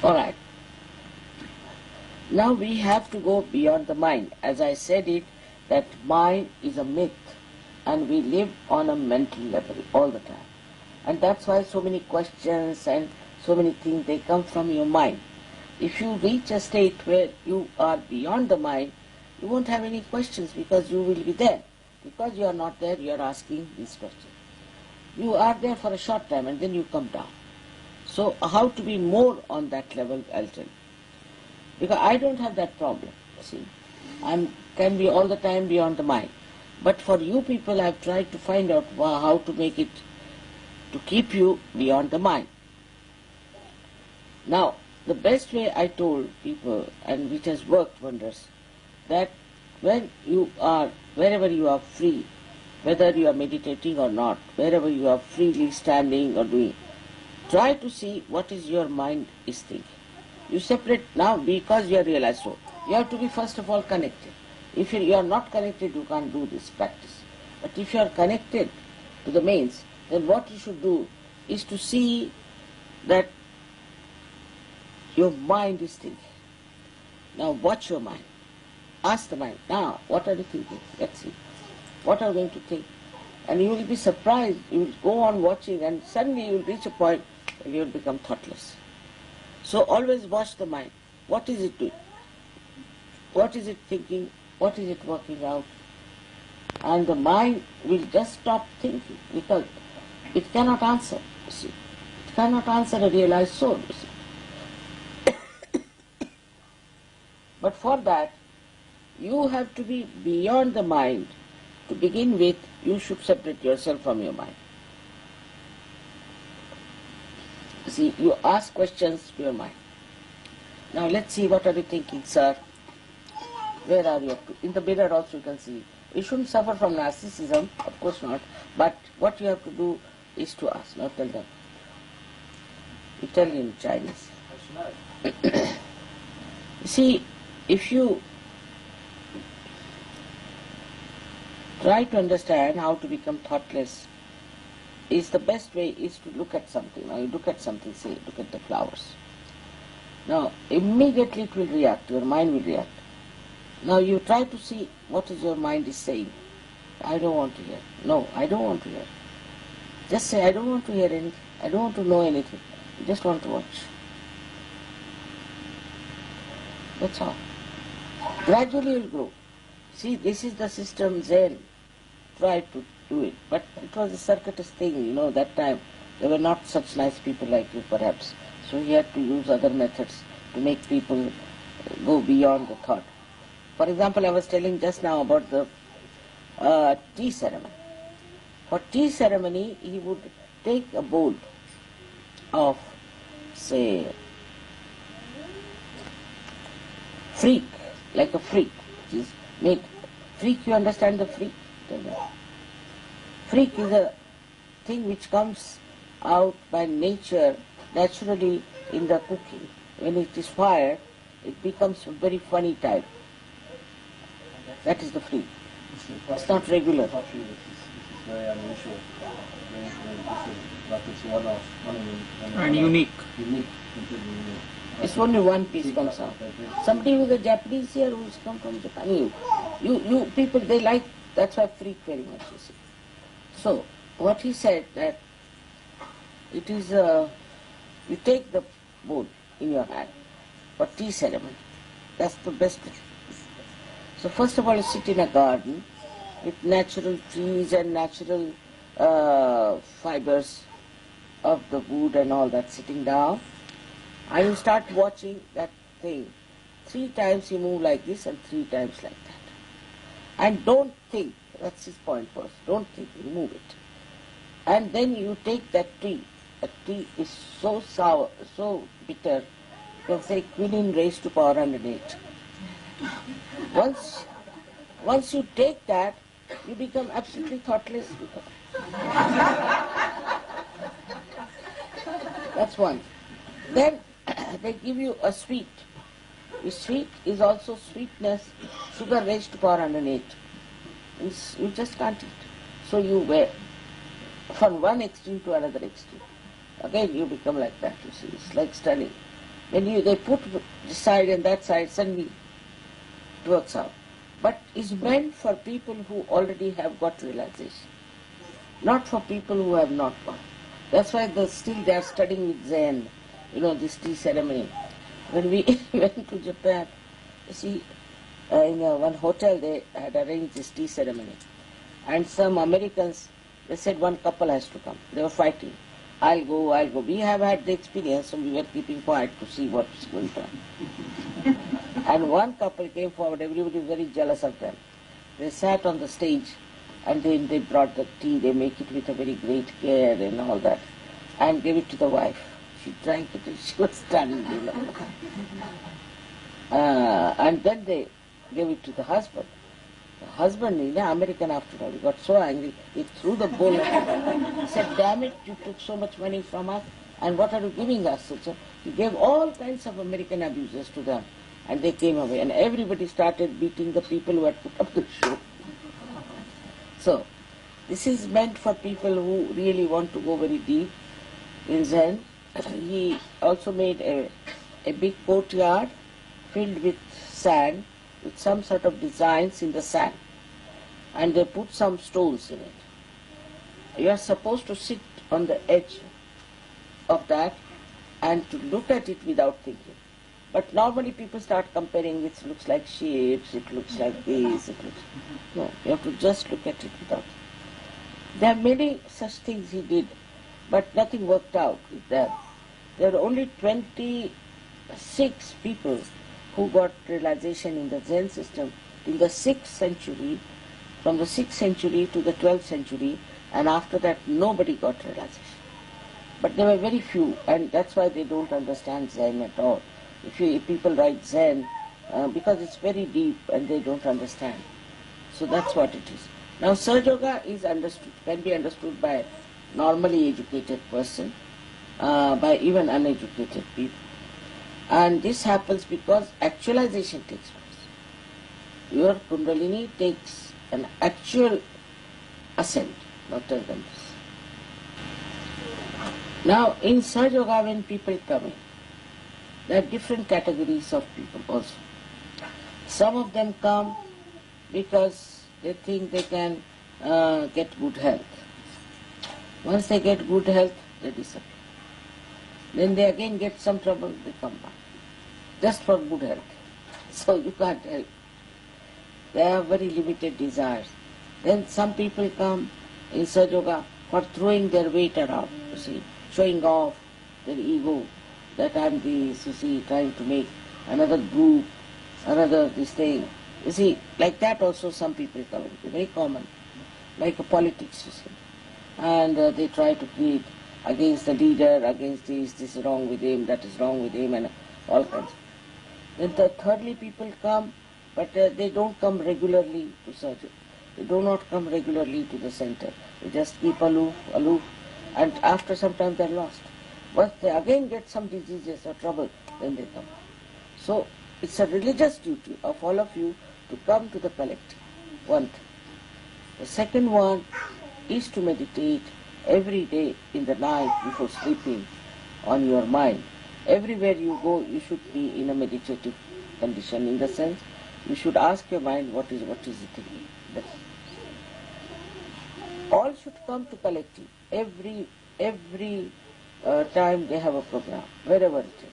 Alright. Now we have to go beyond the mind. As I said it, that mind is a myth and we live on a mental level all the time. And that's why so many questions and so many things, they come from your mind. If you reach a state where you are beyond the mind, you won't have any questions because you will be there. Because you are not there, you are asking these questions. You are there for a short time and then you come down. So how to be more on that level, I'll tell you. Because I don't have that problem, see. I can be all the time beyond the mind. But for you people, I've tried to find out how to make it, to keep you beyond the mind. Now, the best way I told people, and which has worked wonders, that when you are, wherever you are free, whether you are meditating or not, wherever you are freely standing or doing, try to see what is your mind is thinking. You separate now because you are realized so. You have to be first of all connected. If you are not connected, you can't do this practice. But if you are connected to the mains, then what you should do is to see that your mind is thinking. Now watch your mind. Ask the mind, now what are you thinking? Let's see. What are you going to think? And you will be surprised. You will go on watching and suddenly you will reach a point where you will become thoughtless. So always watch the mind. What is it doing? What is it thinking? What is it working out? And the mind will just stop thinking because it cannot answer, you see. It cannot answer a realized soul, you see. But for that, you have to be beyond the mind. To begin with, you should separate yourself from your mind. See, you ask questions to your mind. Now let's see, what are you thinking, sir? Where are you up to? In the mirror also you can see. You shouldn't suffer from narcissism, of course not, but what you have to do is to ask, not tell them. You tell in Chinese. See, if you try to understand how to become thoughtless, is the best way is to look at something. Now you look at something, say, look at the flowers. Now immediately it will react, your mind will react. Now you try to see what is your mind is saying. I don't want to hear. No, I don't want to hear. Just say, I don't want to hear anything. I don't want to know anything. I just want to watch. That's all. Gradually you will grow. See, this is the system Zen tried to do it. But it was a circuitous thing, you know, that time. There were not such nice people like you, perhaps. So he had to use other methods to make people go beyond the thought. For example, I was telling just now about the tea ceremony. For tea ceremony, he would take a bowl of, say, freak, like a freak, which is made. Freak, you understand the freak? Freak is a thing which comes out by nature, naturally in the cooking. When it is fired, it becomes a very funny type. That is the freak. It's not regular. This is very unusual, very different, but it's one of and unique. Unique, completely unique. It's only one piece comes out. Somebody who's a Japanese here who's come from Japan, you people, they like, that's why freak very much, you see. So, what he said that it is, you take the bowl in your hand for tea ceremony. That's the best way. So first of all, you sit in a garden with natural trees and natural fibers of the wood and all that sitting down. And you start watching that thing. 3 times you move like this and 3 times like that. And don't think, that's his point first, don't think, you move it. And then you take that tea. That tea is so sour, so bitter, you can say quinine raised to power 108. Once you take that, you become absolutely thoughtless. That's one. Then they give you a sweet. The sweet is also sweetness, sugar raised to power 108. You just can't eat. So you wear from one extreme to another extreme. Again you become like that, you see. It's like studying. When they put this side and that side, suddenly it works out. But it's meant for people who already have got realization, not for people who have not got. That's why still they are studying with Zen, this tea ceremony. When we went to Japan, you see, in one hotel they had arranged this tea ceremony. And some Americans, they said one couple has to come. They were fighting. I'll go. We have had the experience, so we were keeping quiet to see what was going on. And one couple came forward, everybody was very jealous of them. They sat on the stage and then they brought the tea, they make it with a very great care and all that, and gave it to the wife. She drank it and she was stunned, and then they gave it to the husband. The husband, American after all, he got so angry, he threw the bowl at him. He said, damn it, you took so much money from us, and what are you giving us? So he gave all kinds of American abuses to them, and they came away, and everybody started beating the people who had put up the show. So, this is meant for people who really want to go very deep in Zen. He also made a big courtyard filled with sand, with some sort of designs in the sand, and they put some stones in it. You are supposed to sit on the edge of that and to look at it without thinking. But normally people start comparing, it looks like shapes, it looks like this, No, you have to just look at it without. There are many such things he did, but nothing worked out with them. There are only 26 people who got realization in the Zen system in the 6th century, from the 6th century to the 12th century, and after that nobody got realization. But there were very few, and that's why they don't understand Zen at all. If people write Zen, because it's very deep and they don't understand. So that's what it is. Now Sahaja Yoga is understood, can be understood by a normally educated person, by even uneducated people. And this happens because actualization takes place. Your Kundalini takes an actual ascent, not tell them this. Now in Sahaja Yoga, when people come in, there are different categories of people also. Some of them come because they think they can get good health. Once they get good health, they disappear. Then they again get some trouble, they come back. Just for good health. So you can't help. They have very limited desires. Then some people come in Sahaja Yoga for throwing their weight around, showing off their ego, that I'm trying to make another group, another this thing. Like that also some people come into, very common, like a politics, And they try to create against the leader, against this is wrong with him, that is wrong with him, and all kinds. Then thirdly people come, but they don't come regularly to Sahaja. They do not come regularly to the center. They just keep aloof, and after some time they're lost. Once they again get some diseases or trouble, then they come. So it's a religious duty of all of you to come to the collective. One thing. The second one is to meditate every day in the night before sleeping on your mind. Everywhere you go, you should be in a meditative condition, in the sense you should ask your mind what is it thinking. All should come to collective. Every time they have a program, wherever it is.